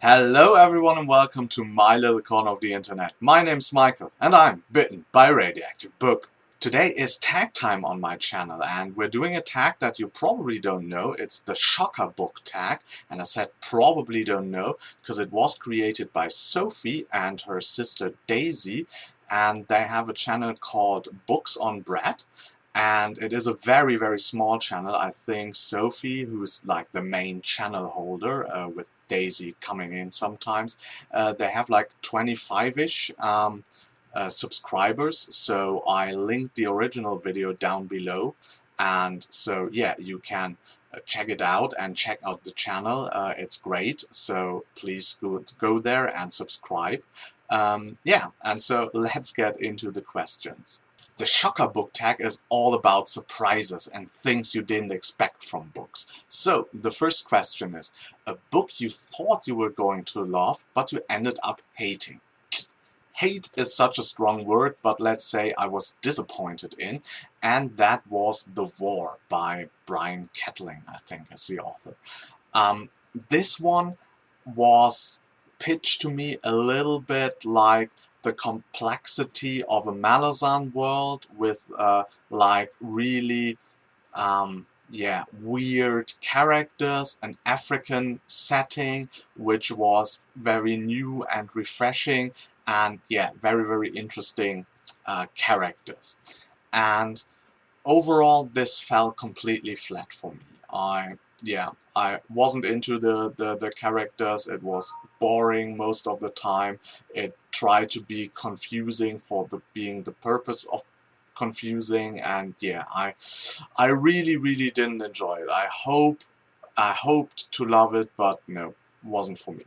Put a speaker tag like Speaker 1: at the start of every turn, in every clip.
Speaker 1: Hello everyone and welcome to my little corner of the internet. My name's Michael and I'm bitten by a radioactive book. Today is tag time on my channel and we're doing a tag that you probably don't know. It's the Shocker book tag, and I said probably don't know because it was created by Sophie and her sister Daisy, and they have a channel called Books on Bread. And it is a very small channel. I think Sophie, who's like the main channel holder, with Daisy coming in sometimes, they have like 25-ish subscribers. So I linked the original video down below, and so yeah, you can check it out and check out the channel. It's great, so please go there and subscribe. Yeah, and so let's get into the questions. The Shocker book tag is all about surprises and things you didn't expect from books. So, the first question is, a book you thought you were going to love, but you ended up hating. Hate is such a strong word, but let's say I was disappointed in, and that was The War by Brian Kettling, I think is the author. This one was pitched to me a little bit like the complexity of a Malazan world with like really yeah, weird characters, an African setting which was very new and refreshing, and yeah, very interesting characters. And overall this fell completely flat for me. I wasn't into the characters. It was boring most of the time. It tried to be confusing for being the purpose of confusing, and yeah, I really didn't enjoy it. I hoped to love it, but no, wasn't for me.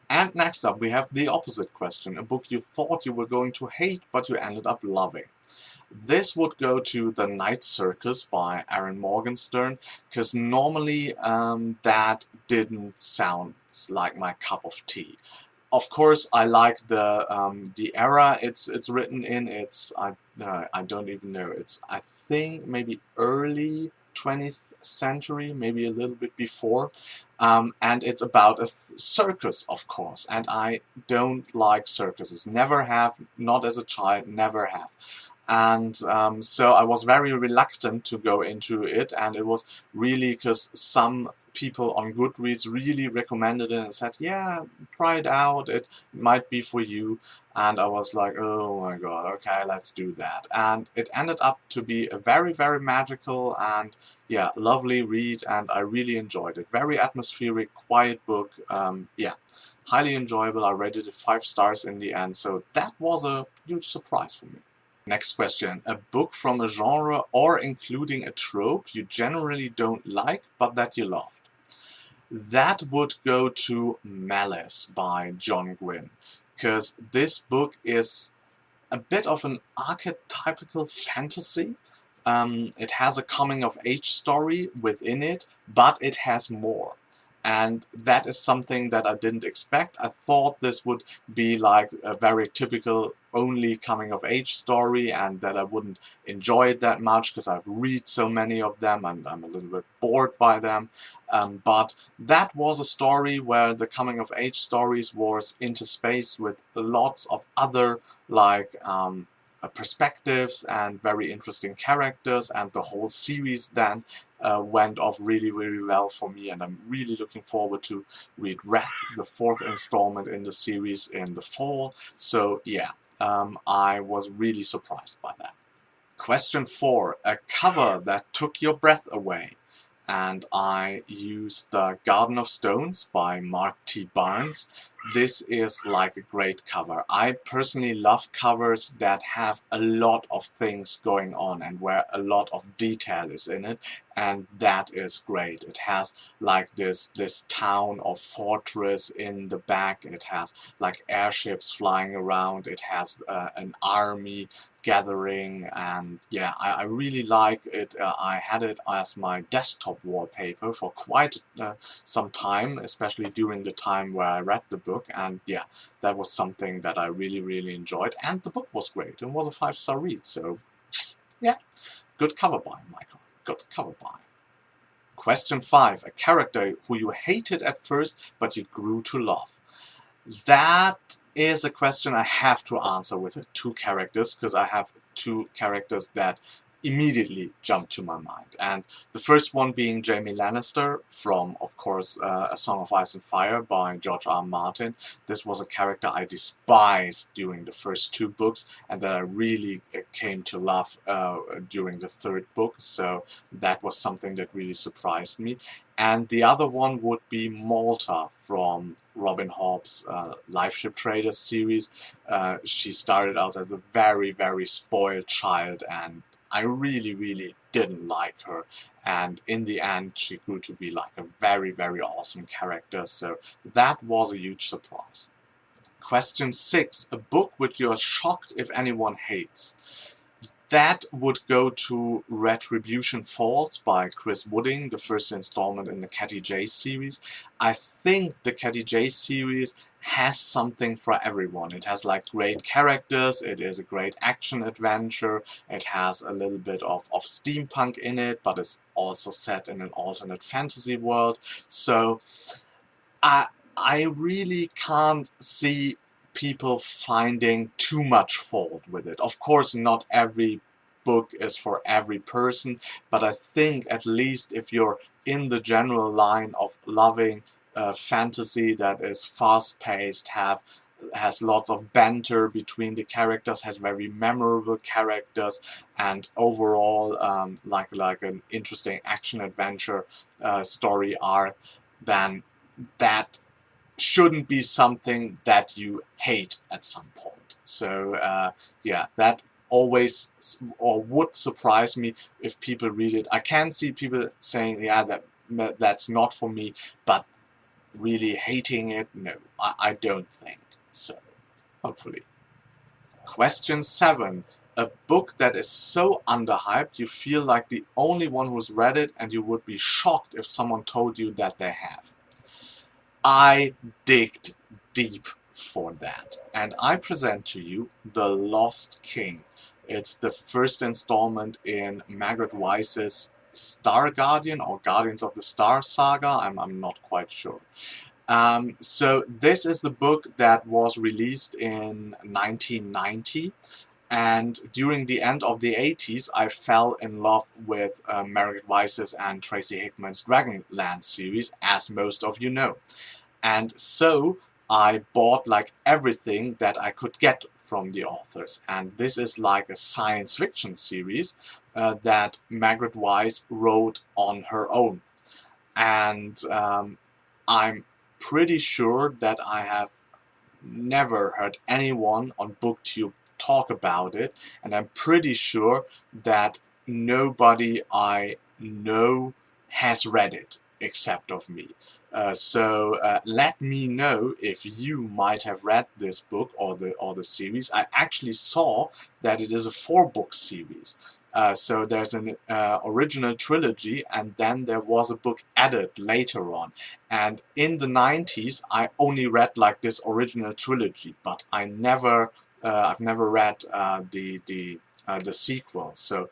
Speaker 1: And next up we have the opposite question, a book you thought you were going to hate but you ended up loving. This would go to The Night Circus by Erin Morgenstern, because normally that didn't sound like my cup of tea. Of course, I like the era it's written in. It's I don't even know. It's, I think, maybe early 20th century, maybe a little bit before. And it's about a circus, of course. And I don't like circuses. Never have, not as a child, never have. And so I was very reluctant to go into it, and it was really because some people on Goodreads really recommended it and said, yeah, try it out, it might be for you. And I was like, oh my god, okay, let's do that. And it ended up to be a very magical and yeah, lovely read, and I really enjoyed it. Very atmospheric, quiet book. Yeah, highly enjoyable. I rated it 5 stars in the end, so that was a huge surprise for me. Next question. A book from a genre or including a trope you generally don't like but that you loved. That would go to Malice by Gwynn, because this book is a bit of an archetypical fantasy. It has a coming-of-age story within it, but it has more. And that is something that I didn't expect. I thought this would be like a very typical only coming-of-age story, and that I wouldn't enjoy it that much because I've read so many of them and I'm a little bit bored by them. But that was a story where the coming-of-age stories was interspaced with lots of other like perspectives and very interesting characters, and the whole series then went off really well for me, and I'm really looking forward to read Wrath, the 4th installment in the series, in the fall. So yeah, I was really surprised by that. Question 4. A cover that took your breath away. And I used The Garden of Stones by Marty Barnes. This is like a great cover. I personally love covers that have a lot of things going on and where a lot of detail is in it, and that is great. It has like this town or fortress in the back, it has like airships flying around, it has an army gathering, and yeah, I really like it. I had it as my desktop wallpaper for quite some time, especially during the time where I read the book, and yeah, that was something that I really enjoyed, and the book was great. It was a 5-star read, so yeah, good cover by Michael, good cover by. Question 5. A character who you hated at first but you grew to love. That is a question I have to answer with 2 characters, because I have 2 characters that immediately jump to my mind. And the first one being Jaime Lannister from, of course, A Song of Ice and Fire by George R. R. Martin. This was a character I despised during the first 2 books, and that I really came to love during the 3rd book, so that was something that really surprised me. And the other one would be Malta from Robin Hobb's Life Ship Traders series. She started out as a very, very spoiled child, and I really, really didn't like her. And in the end, she grew to be like a very, very awesome character, so that was a huge surprise. Question 6. A book which you are shocked if anyone hates. That would go to Retribution Falls by Chris Wooding, the first installment in the Catty J series. I think the Catty J series has something for everyone. It has like great characters, it is a great action adventure, it has a little bit of steampunk in it, but it's also set in an alternate fantasy world. So I really can't see people finding too much fault with it. Of course, not every book is for every person, but I think at least if you're in the general line of loving fantasy that is fast-paced, has lots of banter between the characters, has very memorable characters, and overall like an interesting action-adventure story arc, then that shouldn't be something that you hate at some point. So yeah, that always or would surprise me if people read it. I can see people saying, yeah, that's not for me, but really hating it, no, I don't think so. Hopefully. Question 7. A book that is so underhyped you feel like the only one who's read it, and you would be shocked if someone told you that they have. I digged deep for that, and I present to you The Lost King. It's the first installment in Margaret Weis's Star Guardian or Guardians of the Star saga. I'm not quite sure. So this is the book that was released in 1990, and during the end of the 80s I fell in love with Margaret Weis's and Tracy Hickman's Dragonlance series, as most of you know. And so I bought like everything that I could get from the authors, and this is like a science fiction series that Margaret Weiss wrote on her own. And I'm pretty sure that I have never heard anyone on BookTube talk about it, and I'm pretty sure that nobody I know has read it except of me. So let me know if you might have read this book or the series. I actually saw that it is a 4-book series. So there's an original trilogy, and then there was a book added later on. And in the 90s, I only read like this original trilogy, but I've never read the sequel. So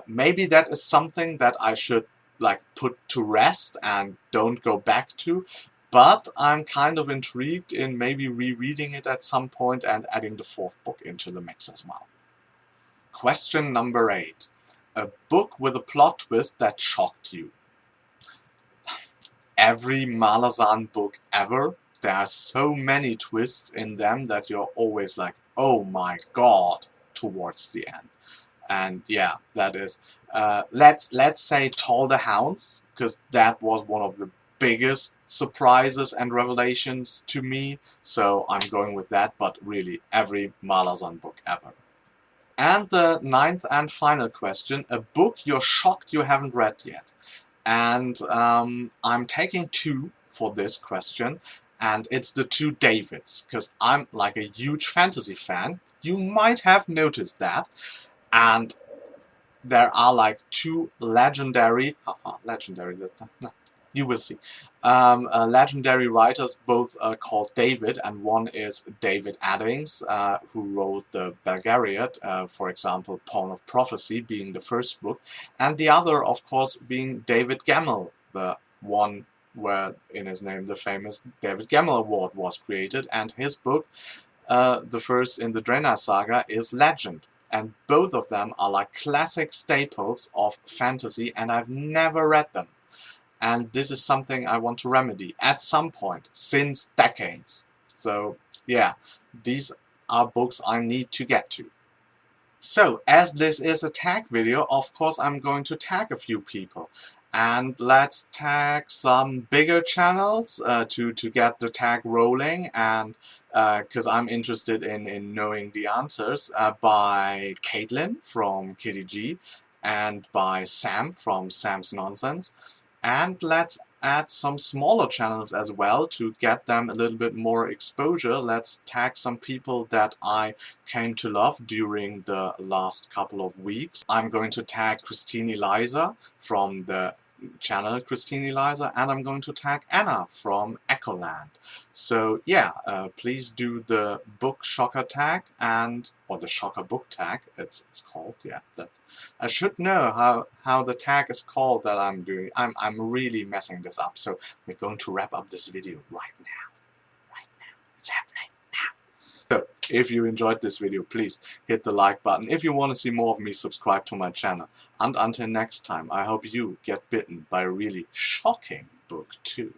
Speaker 1: maybe that is something that I should like put to rest and don't go back to. But I'm kind of intrigued in maybe rereading it at some point and adding the 4th book into the mix as well. Question number 8. A book with a plot twist that shocked you. Every Malazan book ever. There are so many twists in them that you're always like, oh my god, towards the end. And yeah, that is, let's say Tall the Hounds, because that was one of the biggest surprises and revelations to me, so I'm going with that, but really every Malazan book ever. And the 9th and final question, a book you're shocked you haven't read yet. And I'm taking 2 for this question, and it's the 2 Davids, because I'm like a huge fantasy fan. You might have noticed that. And there are like 2 legendary, you will see, legendary writers, both called David, and one is David Eddings, who wrote the Belgariad, for example, Pawn of Prophecy being the first book, and the other, of course, being David Gemmell, the one where in his name the famous David Gemmell Award was created, and his book, the first in the Draenei saga, is Legend. And both of them are like classic staples of fantasy, and I've never read them. And this is something I want to remedy at some point, since decades. So yeah, these are books I need to get to. So, as this is a tag video, of course I'm going to tag a few people. And let's tag some bigger channels to get the tag rolling, and because I'm interested in knowing the answers, by Caitlin from Kitty G and by Sam from Sam's Nonsense. And let's add some smaller channels as well to get them a little bit more exposure. Let's tag some people that I came to love during the last couple of weeks. I'm going to tag Christine Eliza from the channel Christine Eliza, and I'm going to tag Anna from Echoland. So yeah, please do the book shocker tag, and or the shocker book tag it's called. Yeah, that I should know how the tag is called that I'm doing. I'm really messing this up. So we're going to wrap up this video right now. It's happening now. So if you enjoyed this video, please hit the like button. If you want to see more of me, subscribe to my channel. And until next time, I hope you get bitten by a really shocking book too.